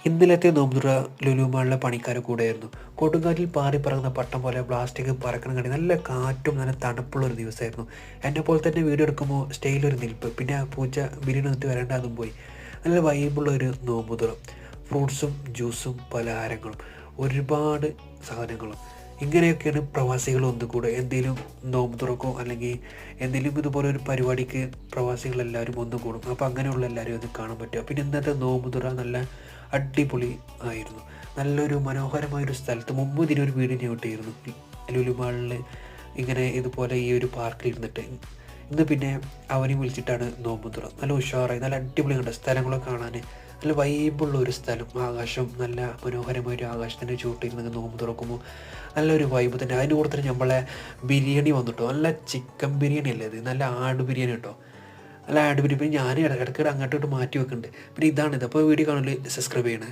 ഇന്നലത്തെ നോമ്പുതുറ ലുലു മാളിലെ പണിക്കാരുടെ കൂടെയായിരുന്നു. കൊടുങ്കാറ്റിൽ പാറി പറങ്ങുന്ന പട്ടം പോലെ പ്ലാസ്റ്റിക് പറക്കണം കണ്ടി നല്ല കാറ്റും നല്ല തണുപ്പുള്ള ഒരു ദിവസമായിരുന്നു. എന്നെ പോലെ തന്നെ വീഡിയോ എടുക്കുമ്പോൾ സ്റ്റൈലൊരു നിൽപ്പ്, പിന്നെ ആ പൂച്ച ബിരിയാണി നിർത്തി വരേണ്ട അതും പോയി. നല്ല വൈബുള്ള ഒരു നോമ്പുതുറ, ഫ്രൂട്ട്സും ജ്യൂസും പലഹാരങ്ങളും ഒരുപാട് സാധനങ്ങളും. ഇങ്ങനെയൊക്കെയാണ് പ്രവാസികൾ ഒന്നുകൂടെ എന്തെങ്കിലും നോമ്പ് തുറക്കോ അല്ലെങ്കിൽ എന്തെങ്കിലും ഇതുപോലെ ഒരു പരിപാടിക്ക് പ്രവാസികളെല്ലാവരും ഒന്നുകൂടും. അപ്പോൾ അങ്ങനെയുള്ള എല്ലാവരും അത് കാണാൻ പറ്റുക. പിന്നെ ഇന്നത്തെ നോമ്പ് തുറ നല്ല അടിപൊളി ആയിരുന്നു. നല്ലൊരു മനോഹരമായൊരു സ്ഥലത്ത് മുമ്പ് ഇതിനൊരു വീഡിയോ ഞാൻ ഇട്ടിരുന്നു, ലുലുമാളിൽ ഇങ്ങനെ ഇതുപോലെ ഈ ഒരു പാർക്കിൽ ഇരുന്നിട്ട്. ഇന്ന് പിന്നെ അവനെ വിളിച്ചിട്ടാണ് നോമ്പ് തുറ. നല്ല ഉഷാറായി, നല്ല അടിപൊളി കണ്ട സ്ഥലങ്ങളൊക്കെ കാണാൻ നല്ല വൈബുള്ള ഒരു സ്ഥലം. ആകാശം നല്ല മനോഹരമായൊരു ആകാശത്തിൻ്റെ ചുവട്ടിരുന്ന് നോമ്പ് തുറക്കുമ്പോൾ നല്ലൊരു വൈബ് തന്നെ. അതിൻ്റെ കൂടെ തന്നെ നമ്മളെ ബിരിയാണി വന്നിട്ടോ, നല്ല ചിക്കൻ ബിരിയാണി അല്ലേ ഇത്, നല്ല ആട് ബിരിയാണി കേട്ടോ. അല്ല ആട് ബിരിയാണി ഞാൻ ഇടയ്ക്കിടെ അങ്ങോട്ട് മാറ്റി വെക്കുന്നുണ്ട്. പിന്നെ ഇതാണിത്. അപ്പോൾ വീഡിയോ കാണല് സബ്സ്ക്രൈബ് ചെയ്യണേ.